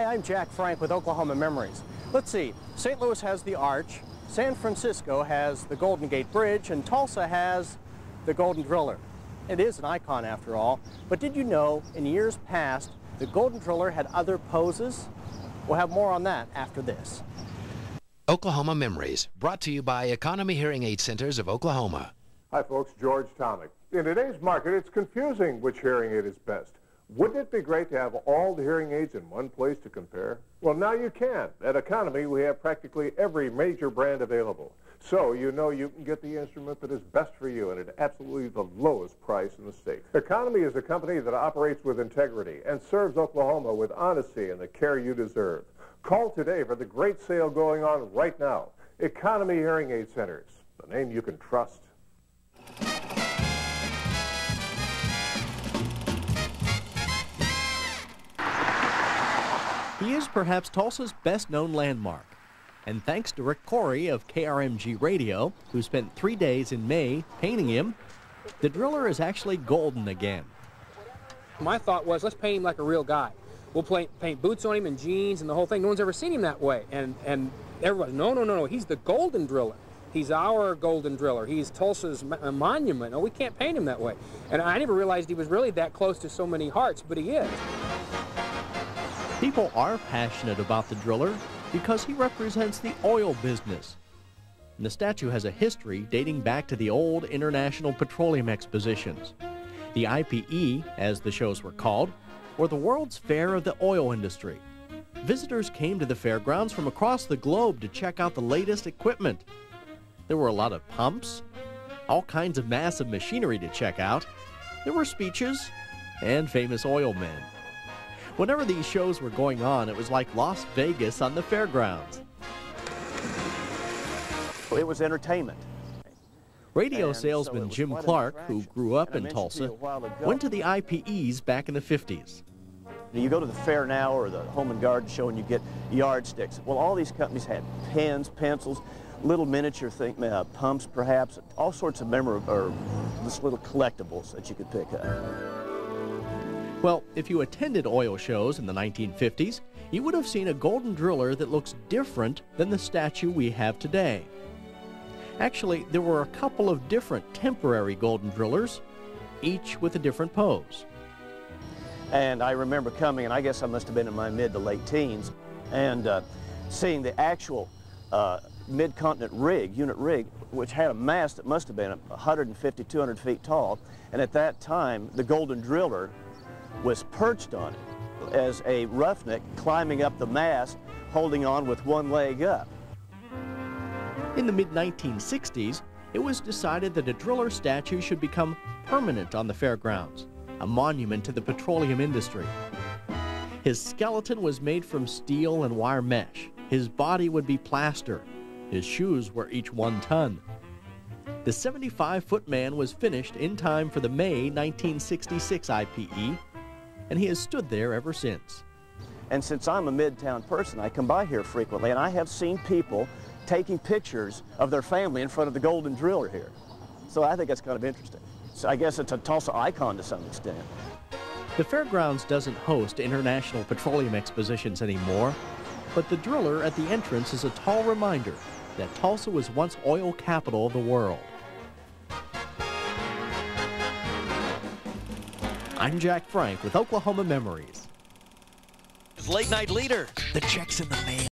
I'm Jack Frank with Oklahoma Memories. Let's see, St. Louis has the Arch, San Francisco has the Golden Gate Bridge, and Tulsa has the Golden Driller. It is an icon after all, but did you know in years past the Golden Driller had other poses? We'll have more on that after this. Oklahoma Memories, brought to you by Economy Hearing Aid Centers of Oklahoma. Hi folks, George Tomic. In today's market, it's confusing which hearing aid is best. Wouldn't it be great to have all the hearing aids in one place to compare? Well, now you can. At Economy, we have practically every major brand available. So you know you can get the instrument that is best for you and at absolutely the lowest price in the state. Economy is a company that operates with integrity and serves Oklahoma with honesty and the care you deserve. Call today for the great sale going on right now. Economy Hearing Aid Centers, the name you can trust. He is perhaps Tulsa's best-known landmark. And thanks to Rick Corey of KRMG Radio, who spent 3 days in May painting him, the driller is actually golden again. My thought was, let's paint him like a real guy. We'll paint boots on him and jeans and the whole thing. No one's ever seen him that way. And everybody, no, he's the Golden Driller. He's our Golden Driller. He's Tulsa's monument. No, we can't paint him that way. And I never realized he was really that close to so many hearts, but he is. People are passionate about the driller because he represents the oil business. And the statue has a history dating back to the old International Petroleum Expositions. The IPE, as the shows were called, were the world's fair of the oil industry. Visitors came to the fairgrounds from across the globe to check out the latest equipment. There were a lot of pumps, all kinds of massive machinery to check out. There were speeches and famous oil men. Whenever these shows were going on, it was like Las Vegas on the fairgrounds. It was entertainment. Radio salesman Jim Clark, who grew up in Tulsa, went to the IPEs back in the 50s. You go to the fair now or the Home and Garden show and you get yardsticks. Well, all these companies had pens, pencils, little miniature pumps perhaps, all sorts of just little collectibles that you could pick up. Well, if you attended oil shows in the 1950s, you would have seen a golden driller that looks different than the statue we have today. Actually, there were a couple of different temporary golden drillers, each with a different pose. And I remember coming, and I guess I must have been in my mid to late teens, and seeing the actual mid-continent rig, unit rig, which had a mast that must have been 150, 200 feet tall. And at that time, the golden driller was perched on it as a roughneck climbing up the mast, holding on with one leg up. In the mid-1960s, it was decided that a driller statue should become permanent on the fairgrounds, a monument to the petroleum industry. His skeleton was made from steel and wire mesh. His body would be plaster. His shoes were each 1 ton. The 75-foot man was finished in time for the May 1966 IPE, and he has stood there ever since. And since I'm a midtown person, I come by here frequently, and I have seen people taking pictures of their family in front of the Golden Driller here. So I think that's kind of interesting. So I guess it's a Tulsa icon to some extent. The fairgrounds doesn't host international petroleum expositions anymore, but the driller at the entrance is a tall reminder that Tulsa was once oil capital of the world. I'm Jack Frank with Oklahoma Memories. Late night leader. The check's in the mail.